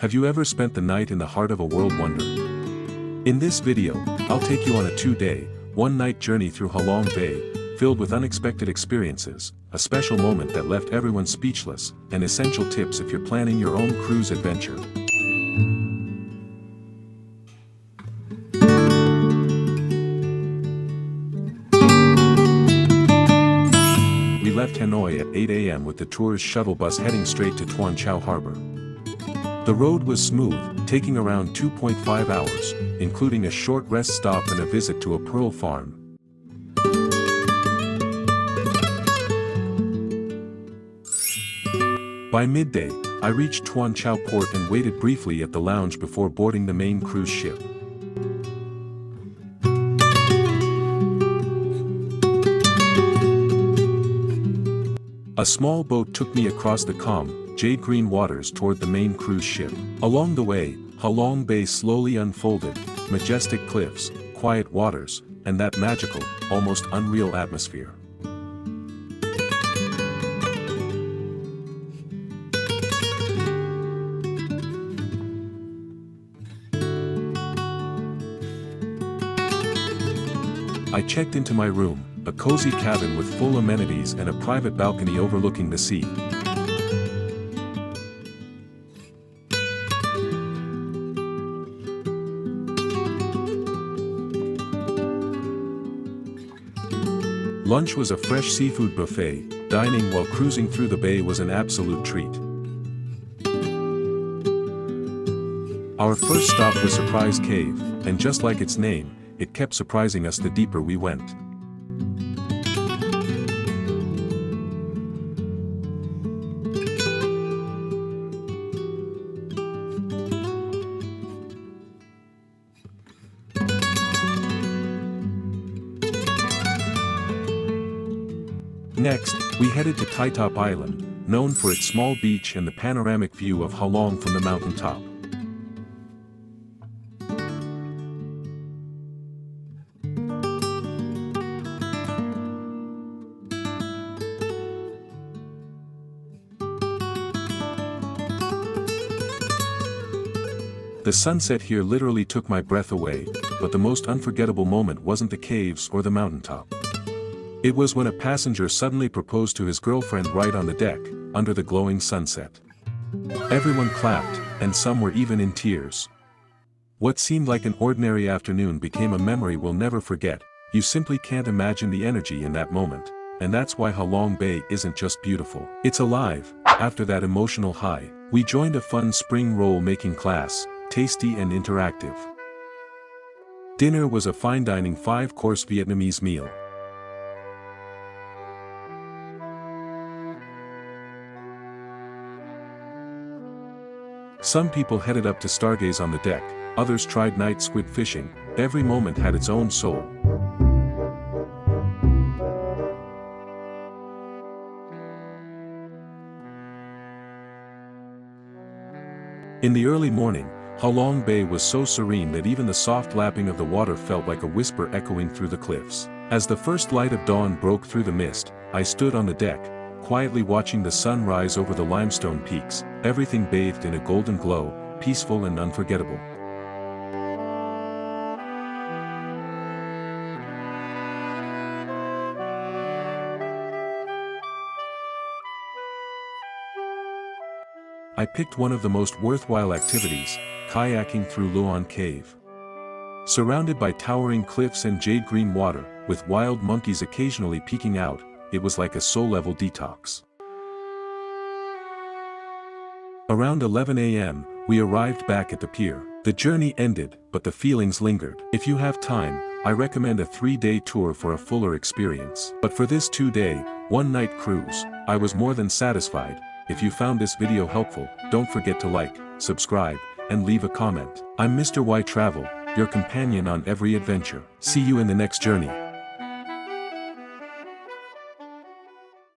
Have you ever spent the night in the heart of a world wonder? In this video, I'll take you on a 2-day, 1-night journey through HaLong Bay, filled with unexpected experiences, a special moment that left everyone speechless, and essential tips if you're planning your own cruise adventure. We left Hanoi at 8 a.m. with the tour's shuttle bus heading straight to Tuan Chau Harbor. The road was smooth, taking around 2.5 hours, including a short rest stop and a visit to a pearl farm. By midday, I reached Tuan Chau port and waited briefly at the lounge before boarding the main cruise ship. A small boat took me across the calm, jade-green waters toward the main cruise ship. Along the way, HaLong Bay slowly unfolded, majestic cliffs, quiet waters, and that magical, almost unreal atmosphere. I checked into my room, a cozy cabin with full amenities and a private balcony overlooking the sea. Lunch was a fresh seafood buffet. Dining while cruising through the bay was an absolute treat. Our first stop was Surprise Cave, and just like its name, it kept surprising us the deeper we went. Next, we headed to Titop Island, known for its small beach and the panoramic view of HaLong from the mountaintop. The sunset here literally took my breath away, but the most unforgettable moment wasn't the caves or the mountaintop. It was when a passenger suddenly proposed to his girlfriend right on the deck, under the glowing sunset. Everyone clapped, and some were even in tears. What seemed like an ordinary afternoon became a memory we'll never forget. You simply can't imagine the energy in that moment, and that's why HaLong Bay isn't just beautiful. It's alive. After that emotional high, we joined a fun spring roll making class, tasty and interactive. Dinner was a fine dining 5-course Vietnamese meal. Some people headed up to stargaze on the deck, others tried night squid fishing. Every moment had its own soul. In the early morning, HaLong Bay was so serene that even the soft lapping of the water felt like a whisper echoing through the cliffs. As the first light of dawn broke through the mist, I stood on the deck, quietly watching the sun rise over the limestone peaks, everything bathed in a golden glow, peaceful and unforgettable. I picked one of the most worthwhile activities, kayaking through Luon Cave. Surrounded by towering cliffs and jade-green water, with wild monkeys occasionally peeking out, it was like a soul-level detox. Around 11 a.m., we arrived back at the pier. The journey ended, but the feelings lingered. If you have time, I recommend a 3-day tour for a fuller experience. But for this 2-day, 1-night cruise, I was more than satisfied. If you found this video helpful, don't forget to like, subscribe, and leave a comment. I'm Mr. Y Travel, your companion on every adventure. See you in the next journey.